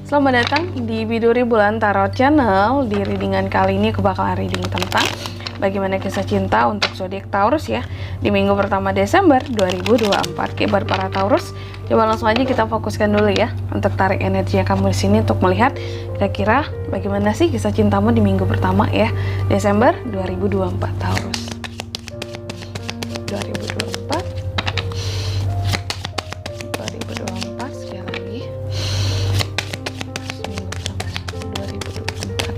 Selamat datang di Biduri Bulan Tarot Channel. Di readingan kali ini aku bakalan reading tentang bagaimana kisah cinta untuk zodiak Taurus ya di minggu pertama Desember 2024. Oke, buat para Taurus, coba langsung aja kita fokuskan dulu ya untuk tarik energi kamu di sini untuk melihat kira-kira bagaimana sih kisah cintamu di minggu pertama ya Desember 2024 Taurus. 2024 sekali lagi. Minggu pertama 2024.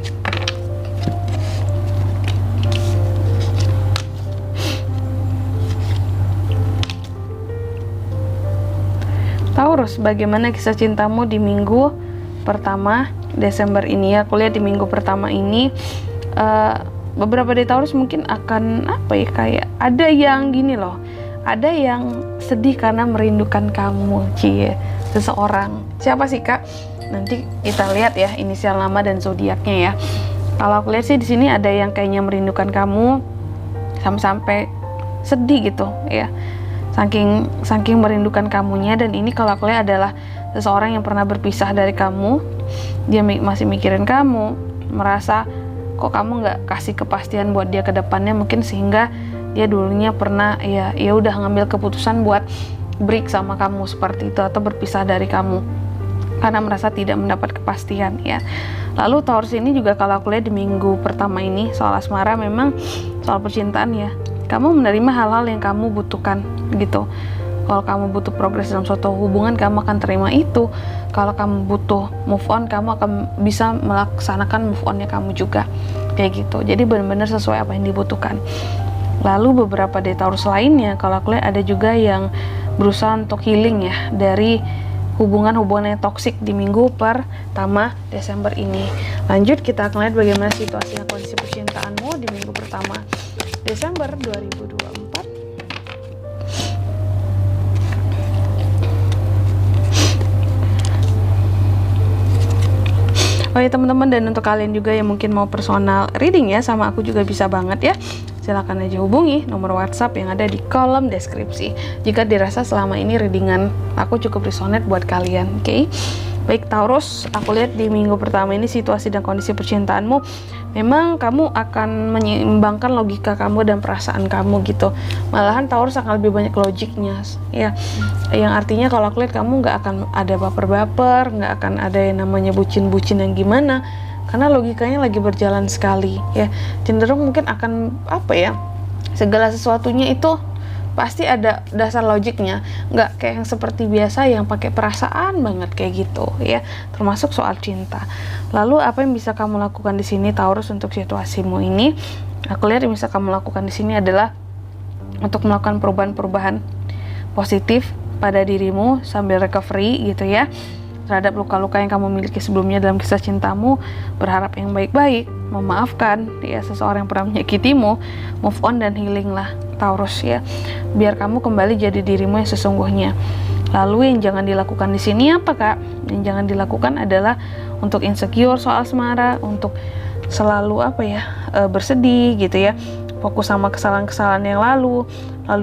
Taurus, bagaimana kisah cintamu di minggu pertama Desember ini ya? Aku lihat di minggu pertama ini beberapa dari Taurus mungkin akan kayak ada yang gini loh, ada yang sedih karena merindukan kamu, seseorang. Siapa sih kak? Nanti kita lihat ya inisial nama dan zodiaknya ya. Kalau aku lihat sih di sini ada yang kayaknya merindukan kamu sampai sedih gitu ya. Saking merindukan kamunya, dan ini kalau aku lihat adalah seseorang yang pernah berpisah dari kamu. Dia masih mikirin kamu, merasa kok kamu nggak kasih kepastian buat dia ke depannya, mungkin sehingga dia dulunya pernah ya udah ngambil keputusan buat break sama kamu seperti itu, atau berpisah dari kamu karena merasa tidak mendapat kepastian ya. Lalu Taurus ini juga kalau aku lihat di minggu pertama ini soal asmara, memang soal percintaan ya, kamu menerima hal-hal yang kamu butuhkan gitu. Kalau kamu butuh progres dalam suatu hubungan, kamu akan terima itu. Kalau kamu butuh move on, kamu akan bisa melaksanakan move onnya kamu juga kayak gitu. Jadi benar-benar sesuai apa yang dibutuhkan. Lalu beberapa dari Taurus lainnya, kalau aku lihat ada juga yang berusaha untuk healing ya dari hubungan-hubungan yang toksik di minggu pertama Desember ini. Lanjut, kita akan lihat bagaimana situasi dan kondisi percintaanmu di minggu pertama Desember 2024. Oh ya teman-teman, dan untuk kalian juga yang mungkin mau personal reading ya sama aku juga bisa banget ya. Silakan aja hubungi nomor WhatsApp yang ada di kolom deskripsi jika dirasa selama ini readingan aku cukup resonate buat kalian. Oke. Baik Taurus, aku lihat di minggu pertama ini situasi dan kondisi percintaanmu, memang kamu akan menyeimbangkan logika kamu dan perasaan kamu gitu. Malahan Taurus akan lebih banyak logiknya ya, yang artinya kalau aku lihat kamu nggak akan ada baper-baper, nggak akan ada yang namanya bucin-bucin yang gimana, karena logikanya lagi berjalan sekali ya. Cenderung mungkin akan segala sesuatunya itu pasti ada dasar logiknya, nggak kayak yang seperti biasa yang pakai perasaan banget kayak gitu ya, termasuk soal cinta. Lalu apa yang bisa kamu lakukan di sini Taurus untuk situasimu ini? Aku lihat yang bisa kamu lakukan di sini adalah untuk melakukan perubahan-perubahan positif pada dirimu sambil recovery gitu ya terhadap luka-luka yang kamu miliki sebelumnya dalam kisah cintamu. Berharap yang baik-baik, memaafkan ya seseorang yang pernah menyakitimu, move on dan healing lah Taurus ya, biar kamu kembali jadi dirimu yang sesungguhnya. Lalu yang jangan dilakukan di sini apa kak? Yang jangan dilakukan adalah untuk insecure soal asmara, untuk selalu bersedih gitu ya, fokus sama kesalahan-kesalahan yang lalu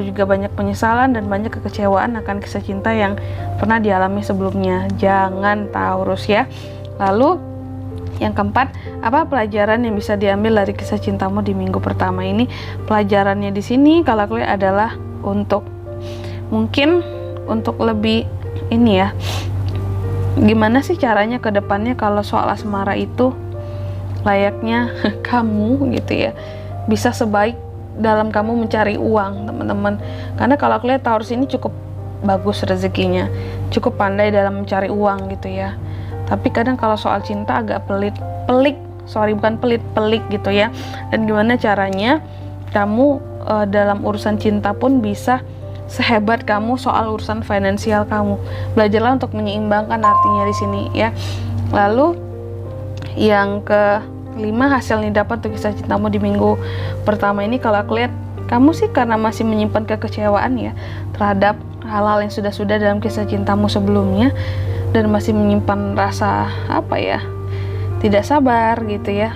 juga banyak penyesalan dan banyak kekecewaan akan kisah cinta yang pernah dialami sebelumnya. Jangan Taurus ya. Lalu yang keempat, apa pelajaran yang bisa diambil dari kisah cintamu di minggu pertama ini? Pelajarannya di sini kalau aku lihat adalah untuk lebih ini ya, gimana sih caranya ke depannya kalau soal asmara itu layaknya kamu gitu ya, bisa sebaik dalam kamu mencari uang teman-teman. Karena kalau aku lihat Taurus ini cukup bagus rezekinya, cukup pandai dalam mencari uang gitu ya. Tapi kadang kalau soal cinta agak pelik gitu ya. Dan gimana caranya kamu dalam urusan cinta pun bisa sehebat kamu soal urusan finansial kamu. Belajarlah untuk menyeimbangkan artinya di sini ya. Lalu yang kelima, hasil yang dapat untuk kisah cintamu di minggu pertama ini, kalau aku lihat kamu sih karena masih menyimpan kekecewaan ya terhadap hal-hal yang sudah dalam kisah cintamu sebelumnya, dan masih menyimpan rasa tidak sabar gitu ya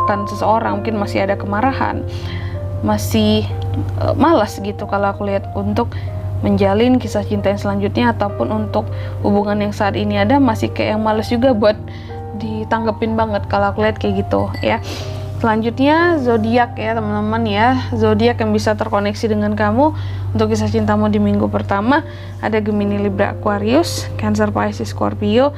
akan seseorang, mungkin masih ada kemarahan, masih malas gitu kalau aku lihat untuk menjalin kisah cinta yang selanjutnya ataupun untuk hubungan yang saat ini ada, masih kayak yang males juga buat ditanggepin banget kalau aku lihat kayak gitu ya. Selanjutnya zodiak ya teman-teman ya, zodiak yang bisa terkoneksi dengan kamu untuk kisah cintamu di minggu pertama ada Gemini, Libra, Aquarius, Cancer, Pisces, Scorpio,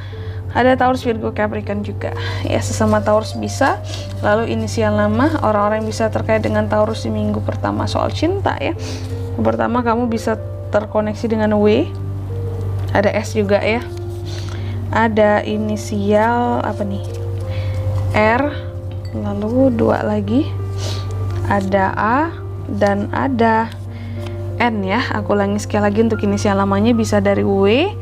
ada Taurus, Virgo, Capricorn juga ya. Sesama Taurus bisa, lalu inisial nama orang-orang yang bisa terkait dengan Taurus di minggu pertama soal cinta ya. Yang pertama kamu bisa terkoneksi dengan W, ada S juga ya, ada inisial apa nih, R, lalu 2 lagi ada A dan ada N ya. Aku ulangi sekali lagi untuk inisial namanya bisa dari W,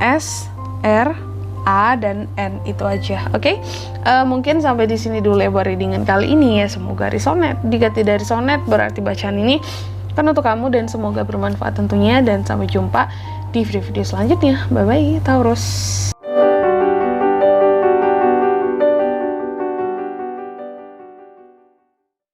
S, R, A dan N, itu aja. Oke. Mungkin sampai di sini dulu lebar readingan kali ini ya. Semoga resonate. Jika tidak resonate berarti bacaan ini kan untuk kamu dan semoga bermanfaat tentunya, dan sampai jumpa di video-video selanjutnya. Bye bye Taurus.